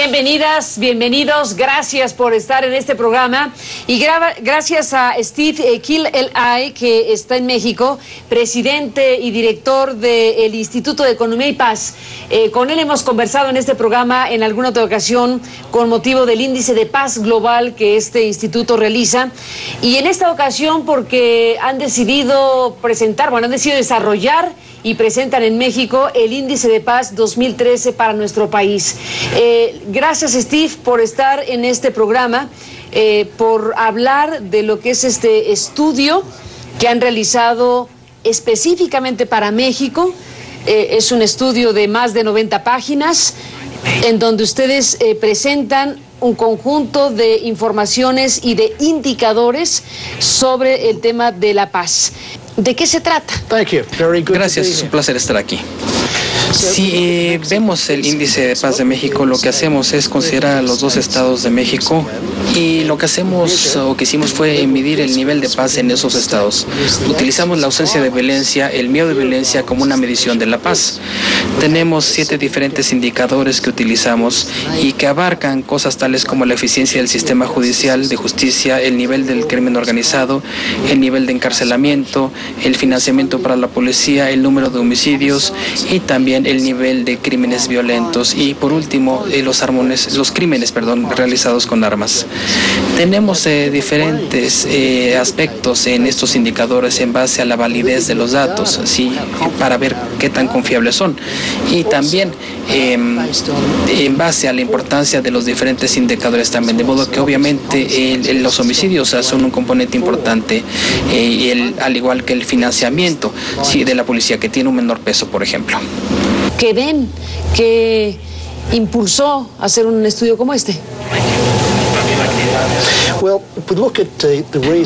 Bienvenidas, bienvenidos, gracias por estar en este programa y gracias a Steve Kiel-El-Ay, que está en México, presidente y director del Instituto de Economía y Paz. Con él hemos conversado en este programa en alguna otra ocasión con motivo del índice de paz global que este instituto realiza, y en esta ocasión porque han decidido desarrollar y presentan en México el Índice de Paz 2013 para nuestro país. Gracias, Steve, por estar en este programa, por hablar de lo que es este estudio que han realizado específicamente para México. Es un estudio de más de 90 páginas, en donde ustedes presentan un conjunto de informaciones y de indicadores sobre el tema de la paz. ¿De qué se trata? Gracias, es un placer estar aquí. Si vemos el índice de paz de México, lo que hacemos es considerar a los dos estados de México, y lo que hacemos o que hicimos fue medir el nivel de paz en esos estados. Utilizamos la ausencia de violencia, el miedo de violencia como una medición de la paz. Tenemos 7 diferentes indicadores que utilizamos y que abarcan cosas tales como la eficiencia del sistema judicial, de justicia, el nivel del crimen organizado, el nivel de encarcelamiento, el financiamiento para la policía, el número de homicidios y también el nivel de crímenes violentos, y por último los crímenes realizados con armas. Tenemos diferentes aspectos en estos indicadores en base a la validez de los datos, ¿sí? Para ver qué tan confiables son, y también en base a la importancia de los diferentes indicadores también, de modo que obviamente los homicidios son un componente importante, al igual que el financiamiento, sí, de la policía, que tiene un menor peso, por ejemplo. ¿Qué ven que impulsó a hacer un estudio como este?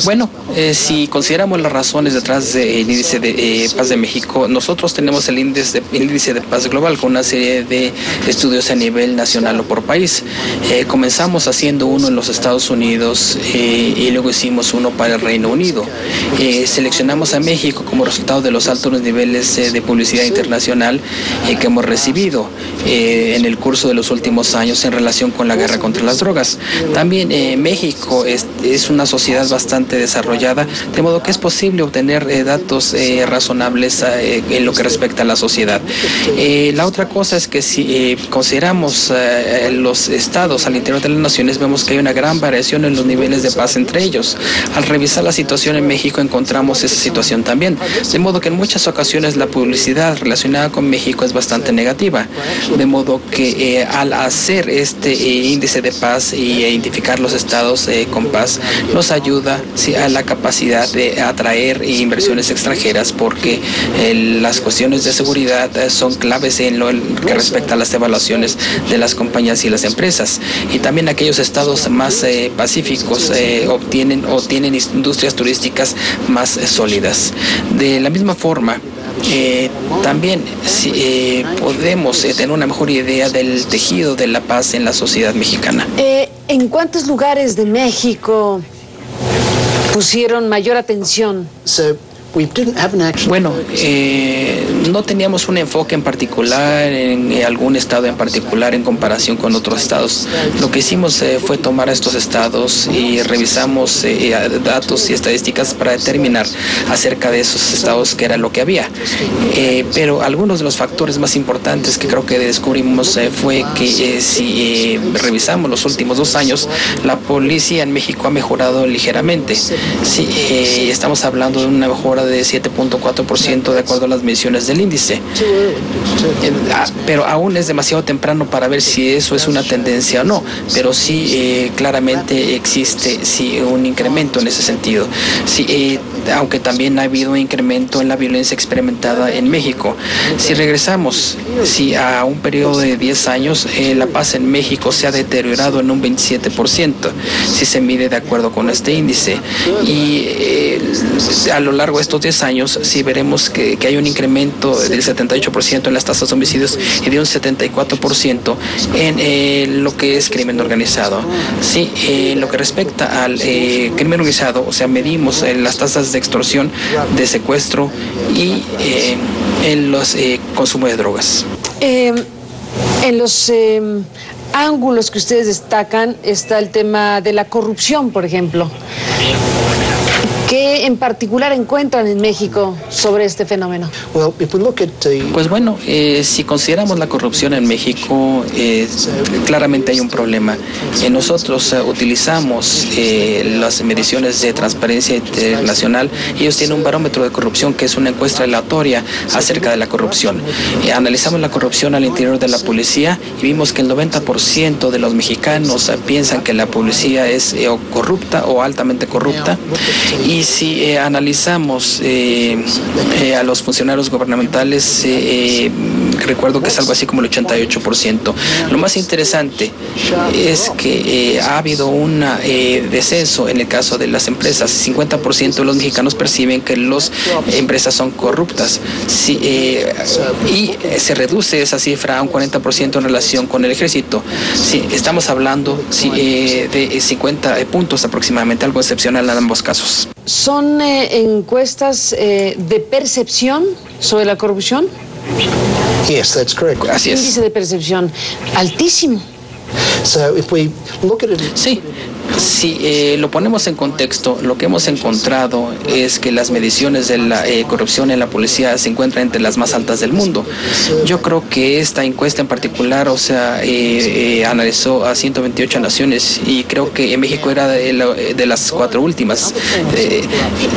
Bueno, si consideramos las razones detrás del índice de paz de México, nosotros tenemos el índice de paz global con una serie de estudios a nivel nacional o por país. Comenzamos haciendo uno en los Estados Unidos y luego hicimos uno para el Reino Unido. Seleccionamos a México como resultado de los altos niveles de publicidad internacional que hemos recibido en el curso de los últimos años en relación con la guerra contra las drogas. También México es una sociedad bastante desarrollada, de modo que es posible obtener datos razonables en lo que respecta a la sociedad. La otra cosa es que si consideramos los estados al interior de las naciones, vemos que hay una gran variación en los niveles de paz entre ellos. Al revisar la situación en México encontramos esa situación también, de modo que en muchas ocasiones la publicidad relacionada con México es bastante negativa, de modo que al hacer este índice de paz y identificar los estados con paz, nos ayuda, sí, a la capacidad de atraer inversiones extranjeras, porque las cuestiones de seguridad son claves en lo que respecta a las evaluaciones de las compañías y las empresas, y también aquellos estados más pacíficos tienen industrias turísticas más sólidas. De la misma forma, también podemos tener una mejor idea del tejido de la paz en la sociedad mexicana. ¿En cuántos lugares de México pusieron mayor atención? Bueno, no teníamos un enfoque en particular en algún estado en particular en comparación con otros estados. Lo que hicimos fue tomar a estos estados y revisamos datos y estadísticas para determinar acerca de esos estados qué era lo que había. Pero algunos de los factores más importantes que creo que descubrimos fue que si revisamos los últimos 2 años, la policía en México ha mejorado ligeramente. Sí, estamos hablando de una mejora de 7.4% de acuerdo a las mediciones del índice. Pero aún es demasiado temprano para ver si eso es una tendencia o no, pero sí claramente existe un incremento en ese sentido. Sí, aunque también ha habido un incremento en la violencia experimentada en México. Si regresamos a un periodo de 10 años, la paz en México se ha deteriorado en un 27%, si se mide de acuerdo con este índice. Y a lo largo de estos 10 años, sí veremos que hay un incremento del 78% en las tasas de homicidios y de un 74% en lo que es crimen organizado. Sí, en lo que respecta al crimen organizado, o sea, medimos las tasas de extorsión, de secuestro y en los consumo de drogas. En los ángulos que ustedes destacan está el tema de la corrupción, por ejemplo. ¿Qué en particular encuentran en México sobre este fenómeno? Pues bueno, si consideramos la corrupción en México, claramente hay un problema. Nosotros utilizamos las mediciones de Transparencia Internacional y ellos tienen un barómetro de corrupción que es una encuesta aleatoria acerca de la corrupción. Analizamos la corrupción al interior de la policía y vimos que el 90% de los mexicanos piensan que la policía es o corrupta o altamente corrupta. Y si analizamos a los funcionarios gubernamentales, recuerdo que es algo así como el 88%. Lo más interesante es que ha habido un descenso en el caso de las empresas. 50% de los mexicanos perciben que las empresas son corruptas. Y se reduce esa cifra a un 40% en relación con el ejército. Estamos hablando de 50 puntos aproximadamente, algo excepcional en ambos casos. ¿Son encuestas de percepción sobre la corrupción? Yes, that's correct. Así es. Índice de percepción altísimo. So if we look at it, sí. Si lo ponemos en contexto, lo que hemos encontrado es que las mediciones de la corrupción en la policía se encuentran entre las más altas del mundo. Yo creo que esta encuesta en particular, analizó a 128 naciones y creo que en México era de las 4 últimas.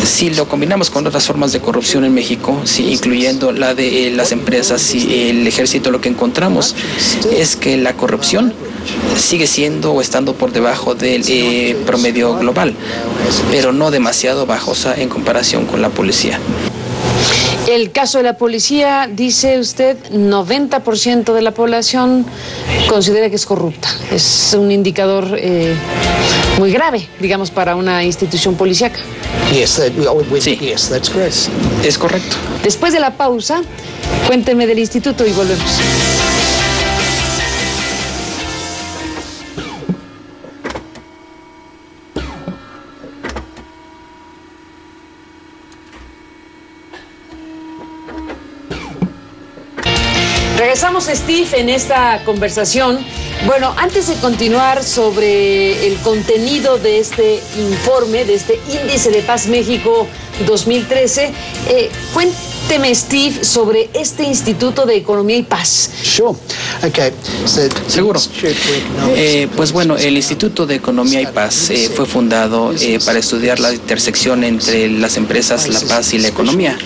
Si lo combinamos con otras formas de corrupción en México, incluyendo la de las empresas y el ejército, lo que encontramos es que la corrupción sigue siendo o estando por debajo del promedio global, pero no demasiado bajosa en comparación con la policía. El caso de la policía, dice usted, 90% de la población considera que es corrupta. Es un indicador muy grave, digamos, para una institución policíaca. Sí, es correcto. Después de la pausa, cuéntenme del instituto y volvemos. Regresamos, Steve, en esta conversación. Bueno, antes de continuar sobre el contenido de este informe, de este Índice de Paz México 2013, cuénteme, Steve, sobre este Instituto de Economía y Paz. Sure. Okay. Seguro. Pues bueno, el Instituto de Economía y Paz fue fundado para estudiar la intersección entre las empresas, la paz y la economía.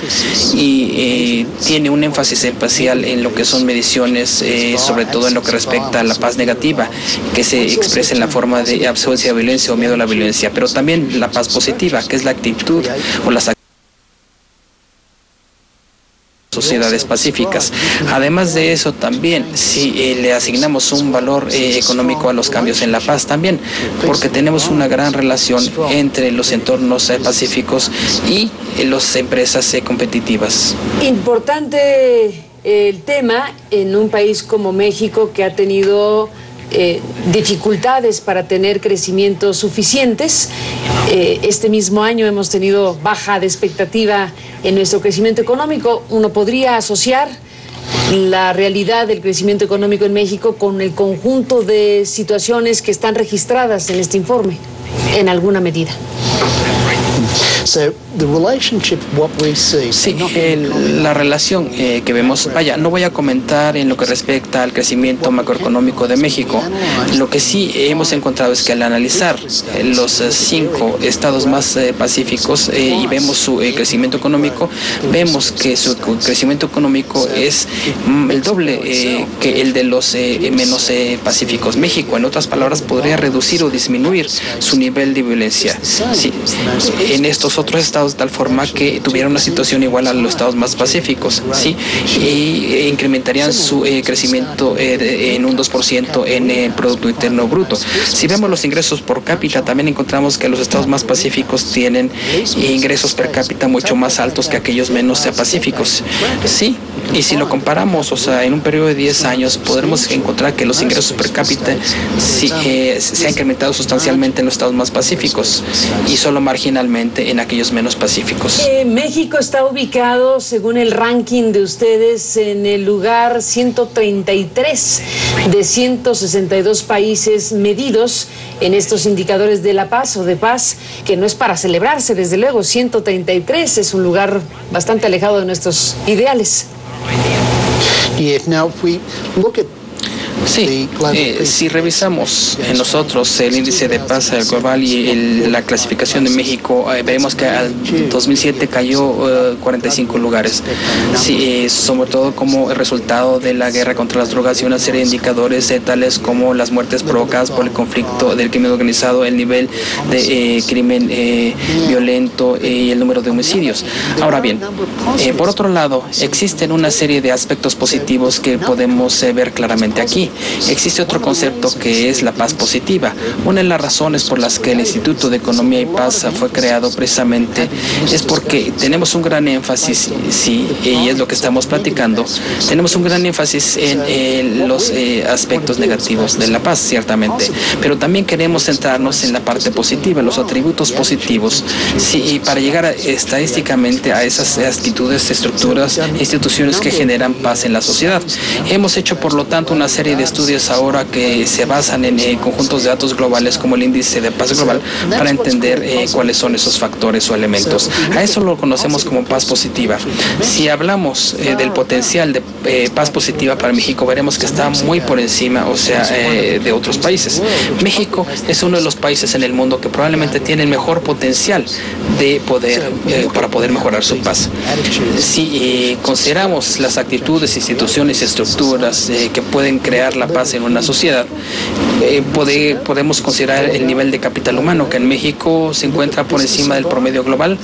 Y tiene un énfasis especial en lo que son mediciones, sobre todo en lo que respecta a la paz negativa, que se expresa en la forma de absencia de violencia o miedo a la violencia, pero también la paz positiva, que es la actitud o las sociedades pacíficas. Además de eso, también si le asignamos un valor económico a los cambios en la paz también, porque tenemos una gran relación entre los entornos pacíficos y las empresas competitivas. Importante el tema en un país como México, que ha tenido dificultades para tener crecimientos suficientes. Este mismo año hemos tenido baja de expectativa en nuestro crecimiento económico. Uno podría asociar la realidad del crecimiento económico en México con el conjunto de situaciones que están registradas en este informe, en alguna medida. Sí, la relación que vemos, no voy a comentar en lo que respecta al crecimiento macroeconómico de México. Lo que sí hemos encontrado es que al analizar los 5 estados más pacíficos y vemos su crecimiento económico, vemos que su crecimiento económico es el doble que el de los menos pacíficos. México, en otras palabras, podría reducir o disminuir su nivel de violencia. Sí, en estos otros estados, de tal forma que tuvieran una situación igual a los estados más pacíficos, ¿sí? Y incrementarían su crecimiento en un 2% en el Producto Interno Bruto. Si vemos los ingresos por cápita, también encontramos que los estados más pacíficos tienen ingresos per cápita mucho más altos que aquellos menos pacíficos, ¿sí? Y si lo comparamos, o sea, en un periodo de 10 años, podremos encontrar que los ingresos per cápita se han incrementado sustancialmente en los estados más pacíficos y solo marginalmente en aquellos menos pacíficos. México está ubicado, según el ranking de ustedes, en el lugar 133 de 162 países medidos en estos indicadores de la paz o de paz, que no es para celebrarse, desde luego. 133 es un lugar bastante alejado de nuestros ideales. Yeah, now if we look at Sí, si revisamos nosotros el índice de paz global y la clasificación de México, vemos que al 2007 cayó 45 lugares, sí, sobre todo como resultado de la guerra contra las drogas y una serie de indicadores tales como las muertes provocadas por el conflicto del crimen organizado, el nivel de crimen violento y el número de homicidios. Ahora bien, por otro lado, existen una serie de aspectos positivos que podemos ver claramente aquí. Existe otro concepto que es la paz positiva. Una de las razones por las que el Instituto de Economía y Paz fue creado precisamente es porque tenemos un gran énfasis, sí, y es lo que estamos platicando, tenemos un gran énfasis en los aspectos negativos de la paz, ciertamente, pero también queremos centrarnos en la parte positiva, en los atributos positivos, sí, y para llegar estadísticamente a esas actitudes, estructuras, instituciones que generan paz en la sociedad. Hemos hecho, por lo tanto, una serie de estudios ahora que se basan en conjuntos de datos globales como el índice de paz global para entender cuáles son esos factores o elementos. A eso lo conocemos como paz positiva. Si hablamos del potencial de paz positiva para México, veremos que está muy por encima, o sea, de otros países. México es uno de los países en el mundo que probablemente tiene el mejor potencial de para poder mejorar su paz. Si consideramos las actitudes, instituciones y estructuras que pueden crear la paz en una sociedad, podemos considerar el nivel de capital humano, que en México se encuentra por encima del promedio global.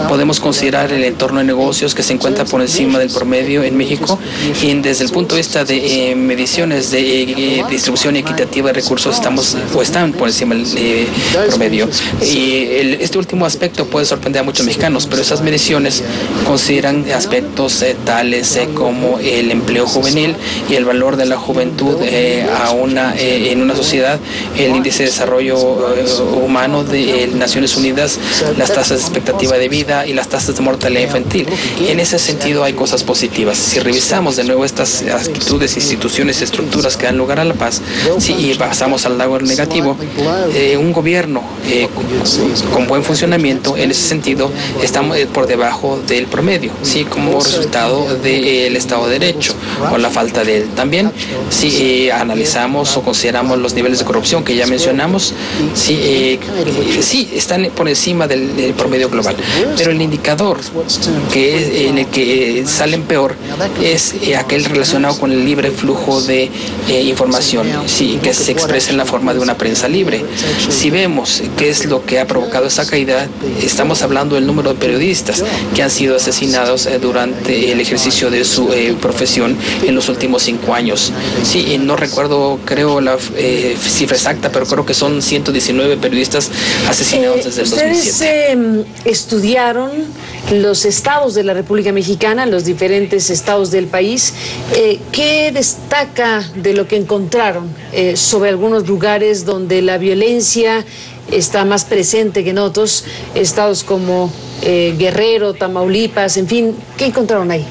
Podemos considerar el entorno de negocios, que se encuentra por encima del promedio en México, y desde el punto de vista de mediciones de distribución equitativa de recursos están por encima del promedio. Y este último aspecto puede sorprender a muchos mexicanos, pero esas mediciones consideran aspectos tales como el empleo juvenil y el valor de la juventud en una sociedad, el índice de desarrollo humano de Naciones Unidas, las tasas de expectativa de vida y las tasas de mortalidad infantil. En ese sentido hay cosas positivas. Si revisamos de nuevo estas actitudes, instituciones, estructuras que dan lugar a la paz, sí, y pasamos al lado negativo, un gobierno con buen funcionamiento, en ese sentido, estamos por debajo del promedio, sí, como resultado del Estado de Derecho o la falta de él. También, si analizamos o consideramos los niveles de corrupción que ya mencionamos, sí, están por encima del promedio global, pero el indicador en el que salen peor es aquel relacionado con el libre flujo de información, sí, que se expresa en la forma de una prensa libre. Si vemos qué es lo que ha provocado esa caída, estamos hablando del número de periodistas que han sido asesinados durante el ejercicio de su profesión en los últimos 5 años. Sí, no recuerdo, creo la cifra exacta, pero creo que son 119 periodistas asesinados desde el 2007. Ustedes estudiaron los estados de la República Mexicana, los diferentes estados del país. ¿Qué destaca de lo que encontraron sobre algunos lugares donde la violencia está más presente que en otros estados como Guerrero, Tamaulipas, en fin? ¿Qué encontraron ahí?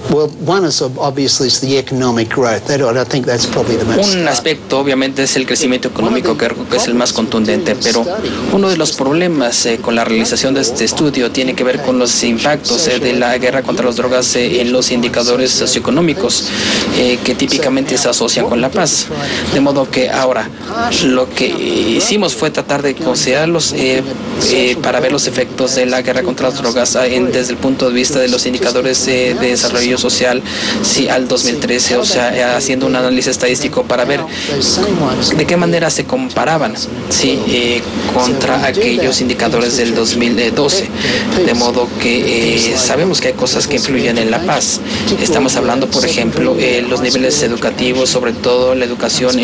Well, one is obviously the economic growth. I think that's probably the most. Un aspecto obviamente es el crecimiento económico, que es el más contundente, pero uno de los problemas con la realización de este estudio tiene que ver con los impactos de la guerra contra las drogas en los indicadores socioeconómicos que típicamente se asocian con la paz. De modo que ahora lo que hicimos fue tratar de considerarlos para ver los efectos de la guerra contra las drogas desde el punto de vista de los indicadores de desarrollo desarrollo social, sí, al 2013, o sea, haciendo un análisis estadístico para ver de qué manera se comparaban, sí, contra aquellos indicadores del 2012, de modo que sabemos que hay cosas que influyen en la paz. Estamos hablando, por ejemplo, los niveles educativos, sobre todo la educación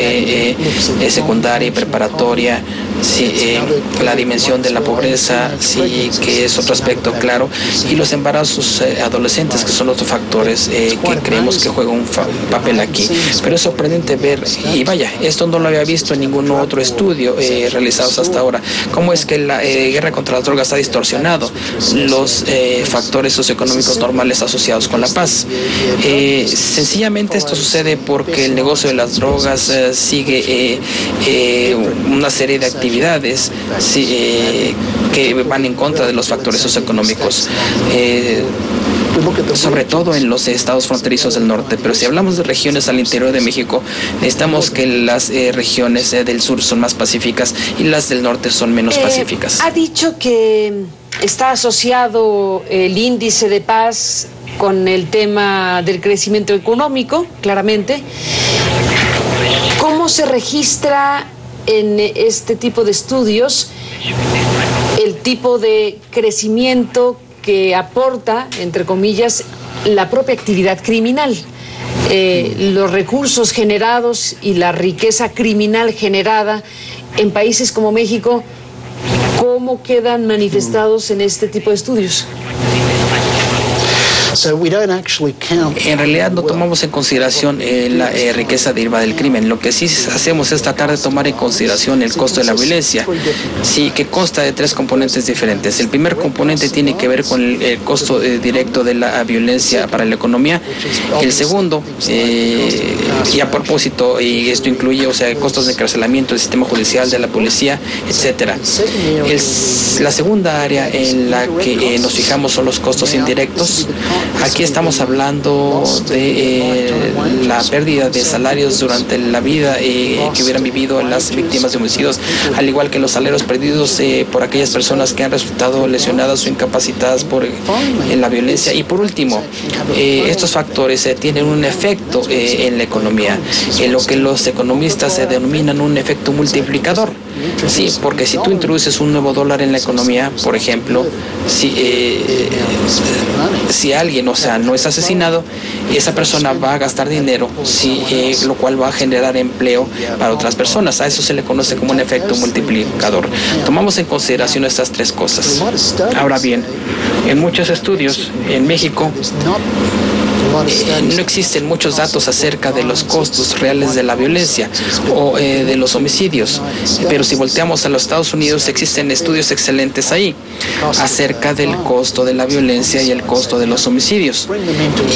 secundaria y preparatoria, sí, la dimensión de la pobreza, sí, que es otro aspecto claro, y los embarazos adolescentes, que son otros factores que creemos que juegan un papel aquí. Pero es sorprendente ver, y vaya, esto no lo había visto en ningún otro estudio realizados hasta ahora, cómo es que la guerra contra las drogas ha distorsionado los factores socioeconómicos normales asociados con la paz. Sencillamente esto sucede porque el negocio de las drogas sigue una serie de actividades, sí, que van en contra de los factores socioeconómicos, sobre todo en los estados fronterizos del norte. Pero si hablamos de regiones al interior de México, necesitamos que las regiones del sur son más pacíficas y las del norte son menos pacíficas. Ha dicho que está asociado el índice de paz con el tema del crecimiento económico, claramente. ¿Cómo se registra en este tipo de estudios el tipo de crecimiento que aporta, entre comillas, la propia actividad criminal? Los recursos generados y la riqueza criminal generada en países como México, ¿cómo quedan manifestados en este tipo de estudios? En realidad no tomamos en consideración la riqueza derivada del crimen. Lo que sí hacemos es tratar de tomar en consideración el costo de la violencia, sí, que consta de tres componentes diferentes. El primer componente tiene que ver con el costo directo de la violencia para la economía. El segundo, y a propósito, y esto incluye, o sea, costos de encarcelamiento del sistema judicial, de la policía, etcétera. La segunda área en la que nos fijamos son los costos indirectos. Aquí estamos hablando de la pérdida de salarios durante la vida que hubieran vivido las víctimas de homicidios, al igual que los salarios perdidos por aquellas personas que han resultado lesionadas o incapacitadas por la violencia. Y por último, estos factores tienen un efecto en la economía, en lo que los economistas denominan un efecto multiplicador. Sí, porque si tú introduces un nuevo dólar en la economía, por ejemplo, si alguien, o sea, no es asesinado, esa persona va a gastar dinero, sí, lo cual va a generar empleo para otras personas. A eso se le conoce como un efecto multiplicador. Tomamos en consideración estas tres cosas. Ahora bien, en muchos estudios en México no existen muchos datos acerca de los costos reales de la violencia o de los homicidios, pero si volteamos a los Estados Unidos existen estudios excelentes ahí acerca del costo de la violencia y el costo de los homicidios,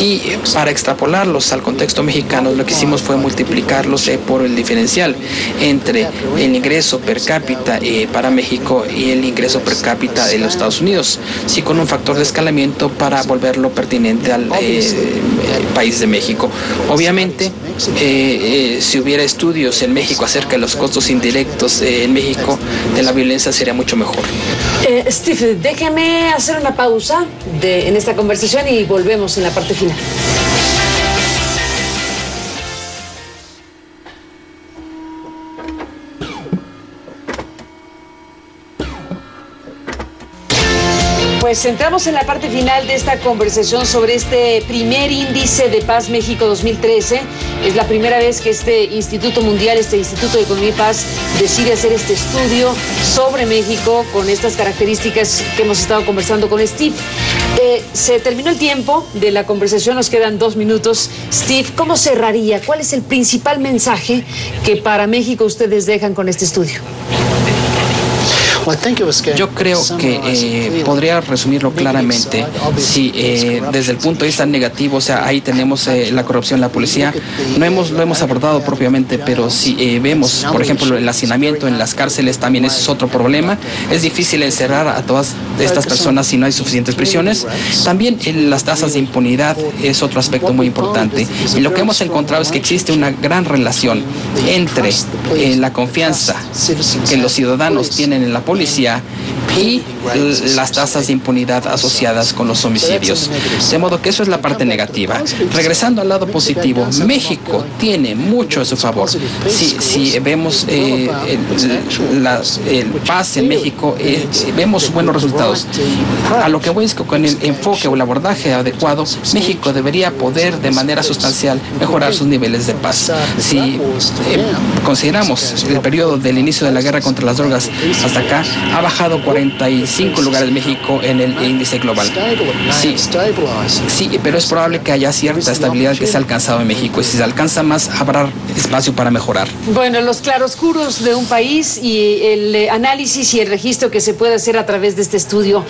y para extrapolarlos al contexto mexicano lo que hicimos fue multiplicarlos por el diferencial entre el ingreso per cápita para México y el ingreso per cápita de los Estados Unidos, sí, con un factor de escalamiento para volverlo pertinente al país de México. Obviamente, si hubiera estudios en México acerca de los costos indirectos en México de la violencia sería mucho mejor. Steve, déjeme hacer una pausa en esta conversación y volvemos en la parte final. Pues entramos en la parte final de esta conversación sobre este primer índice de paz México 2013. Es la primera vez que este Instituto Mundial, este Instituto de Economía y Paz, decide hacer este estudio sobre México con estas características que hemos estado conversando con Steve. Se terminó el tiempo de la conversación, nos quedan 2 minutos. Steve, ¿cómo cerraría? ¿Cuál es el principal mensaje que para México ustedes dejan con este estudio? Yo creo que podría resumirlo claramente. Si desde el punto de vista negativo, o sea, ahí tenemos la corrupción en la policía, lo hemos abordado propiamente, pero si vemos, por ejemplo, el hacinamiento en las cárceles, también ese es otro problema. Es difícil encerrar a todas estas personas si no hay suficientes prisiones. También las tasas de impunidad es otro aspecto muy importante. Y lo que hemos encontrado es que existe una gran relación entre la confianza que los ciudadanos tienen en la policía y las tasas de impunidad asociadas con los homicidios. De modo que eso es la parte negativa. Regresando al lado positivo, México tiene mucho a su favor. Si vemos el paz en México, vemos buenos resultados. A lo que voy es que con el enfoque o el abordaje adecuado, México debería poder de manera sustancial mejorar sus niveles de paz. Si consideramos el periodo del inicio de la guerra contra las drogas hasta acá, ha bajado 45 lugares México en el índice global. Sí, pero es probable que haya cierta estabilidad que se ha alcanzado en México, y si se alcanza más, habrá espacio para mejorar. Bueno, los claroscuros de un país y el análisis y el registro que se puede hacer a través de este estudio.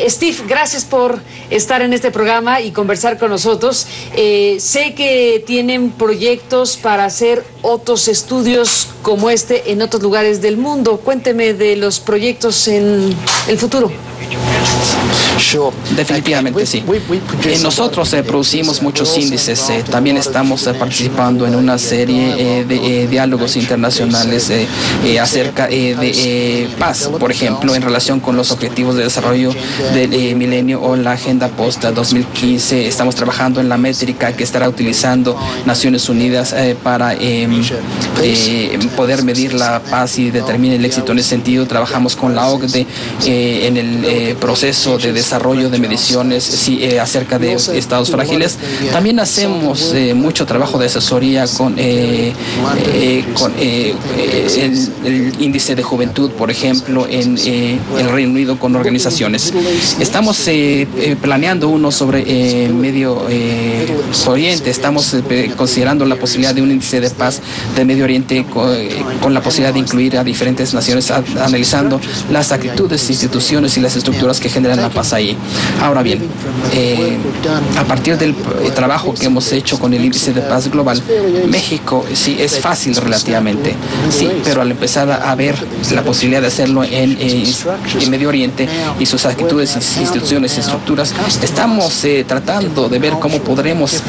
Steve, gracias por estar en este programa y conversar con nosotros. Sé que tienen proyectos para hacer otros estudios como este en otros lugares del mundo. Cuénteme de los proyectos en el futuro. Definitivamente sí. Nosotros producimos muchos índices. También estamos participando en una serie de diálogos internacionales acerca de paz, por ejemplo, en relación con los objetivos de desarrollo del milenio o la agenda post 2015. Estamos trabajando en la métrica que estará utilizando Naciones Unidas para poder medir la paz y determinar el éxito en ese sentido. Trabajamos con la OCDE en el proceso de desarrollo de mediciones acerca de estados frágiles. También hacemos mucho trabajo de asesoría con el índice de juventud, por ejemplo, en el Reino Unido con organizaciones. Estamos planeando uno sobre Medio Oriente. Estamos considerando la posibilidad de un índice de paz de Medio Oriente con la posibilidad de incluir a diferentes naciones, analizando las actitudes, instituciones y las estructuras que generan la paz ahí. Ahora bien, a partir del trabajo que hemos hecho con el índice de paz global, México sí es fácil relativamente, sí, pero al empezar a ver la posibilidad de hacerlo en Medio Oriente y sus actitudes, instituciones y estructuras, estamos tratando de ver cómo podremos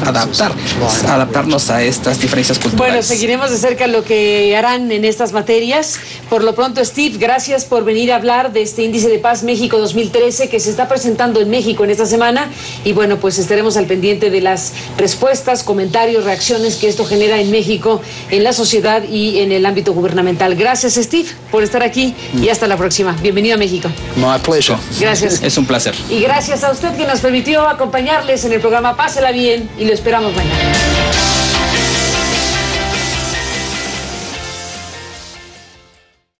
adaptarnos a estas diferencias culturales. Bueno, seguiremos de cerca lo que harán en estas materias. Por lo pronto, Steve, gracias por venir a hablar de este índice de paz México 2013 que se está presentando en México en esta semana, y bueno, pues estaremos al pendiente de las respuestas, comentarios, reacciones que esto genera en México, en la sociedad y en el ámbito gubernamental. Gracias, Steve, por estar aquí y hasta la próxima. Bienvenido a México. My pleasure. Gracias. Es un placer. Y gracias a usted que nos permitió acompañarles en el programa Pásela Bien, y lo esperamos mañana.